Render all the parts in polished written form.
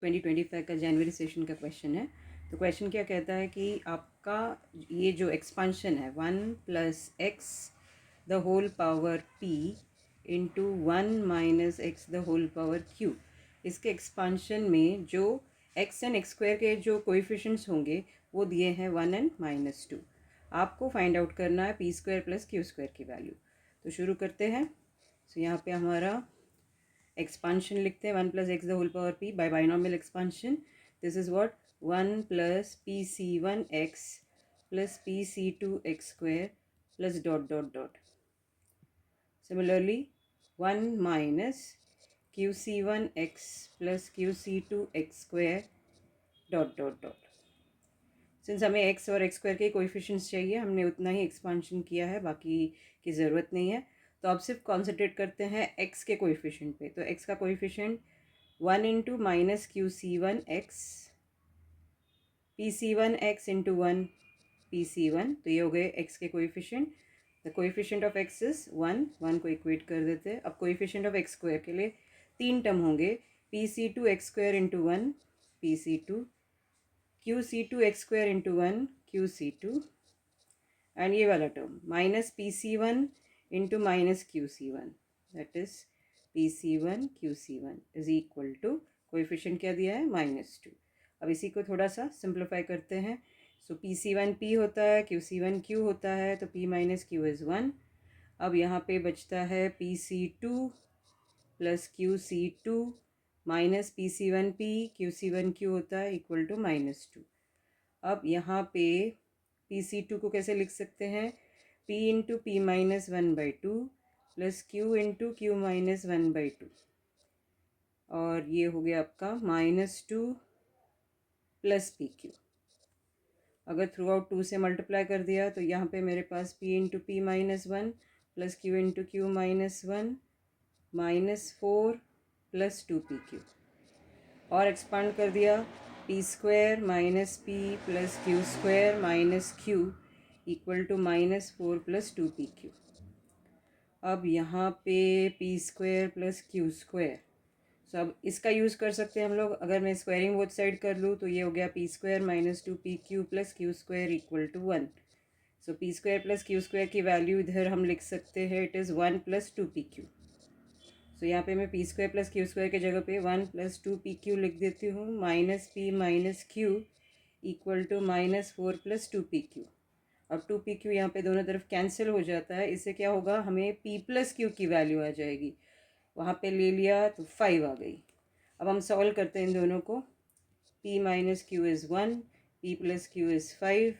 2025 का जनवरी सेशन का क्वेश्चन है। तो क्वेश्चन क्या कहता है कि आपका ये जो एक्सपांशन है 1 plus X the whole power p into 1 minus X the whole power q, इसके एक्सपांशन में जो x एंड एक्स स्क्वायर के जो कोएफिशिएंट्स होंगे वो दिए हैं 1 एंड -2। आपको फाइंड आउट करना है p square plus q square की वैल्यू। तो शुरू करते हैं। यहाँ पे हमारा एक्सपांशन लिखते हैं 1 plus X the whole power p by binomial expansion. This is what 1 plus P C one X plus P C two X square plus dot dot dot. Similarly 1 minus Q C one X plus Q C two X square dot dot dot. Since हमें X और X square के coefficients चाहिए, हमने उतना ही expansion किया है, बाकी की ज़रूरत नहीं है। तो अब सिर्फ कॉन्सेंट्रेट करते हैं एक्स के कोएफिशिएंट पे। तो एक्स का coefficient 1 into minus Q C one X P C one X into 1 P C one. तो ये हो गए एक्स के coefficient. The coefficient of X is 1 को इक्वेट कर देते हैं। अब कोएफिशिएंट ऑफ एक्स स्क्वायर के लिए 3 टर्म होंगे, P C two X square into 1 P C two, Q C two X square into 1 Q C two, and ये वाला term minus P C one into minus Q C one, that is P C one Q C one is equal to coefficient क्या दिया है -2। अब इसी को थोड़ा सा सिंप्लीफाई करते हैं। सो पी सी वन पी होता है, क्यू सी वन क्यू होता है, तो पी माइनस क्यू इज़ 1। अब यहाँ पे बचता है P C two plus Q C two minus P C one P Q C one Q होता है इक्वल टू -2। अब यहाँ पे पी सी टू को कैसे लिख सकते हैं, p into P minus 1/2 plus q into Q minus 1/2, और ये हो गया आपका -2 प्लस पी क्यू। अगर थ्रू आउट 2 से मल्टीप्लाई कर दिया तो यहाँ पे मेरे पास p into P minus 1 plus q into Q minus 1 -4 plus 2pq, और एक्सपांड कर दिया P square minus P plus Q square minus Q equal to -4 plus 2pq। अब यहाँ पे P square plus Q square, so अब इसका use कर सकते हैं हम लोग। अगर मैं स्क्वायरिंग बोथ साइड कर लूँ तो ये हो गया P square minus 2pq plus Q square equal to 1। So P square plus Q square की वैल्यू इधर हम लिख सकते हैं, इट इज़ 1 प्लस 2pq। सो यहाँ पे मैं P square plus Q square के जगह पे 1 प्लस 2pq लिख देती हूँ, minus P minus Q equal to -4 plus 2pq। अब 2pq यहाँ पे दोनों तरफ कैंसिल हो जाता है, इससे क्या होगा, हमें p प्लस क्यू की वैल्यू आ जाएगी। वहाँ पे ले लिया तो 5 आ गई। अब हम सॉल्व करते हैं इन दोनों को। p minus Q is 1, p plus Q is 5।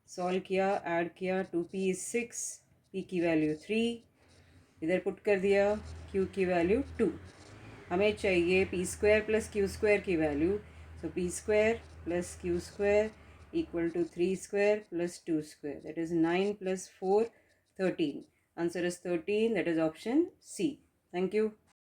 Solve किया, ऐड किया, 2p इज़ 6, p की वैल्यू 3, इधर पुट कर दिया, q की वैल्यू 2। हमें चाहिए P square plus Q square की value. So P square plus Q square equal to 3 square plus 2 square, that is 9 plus 4 13। Answer is 13, that is option C. Thank you.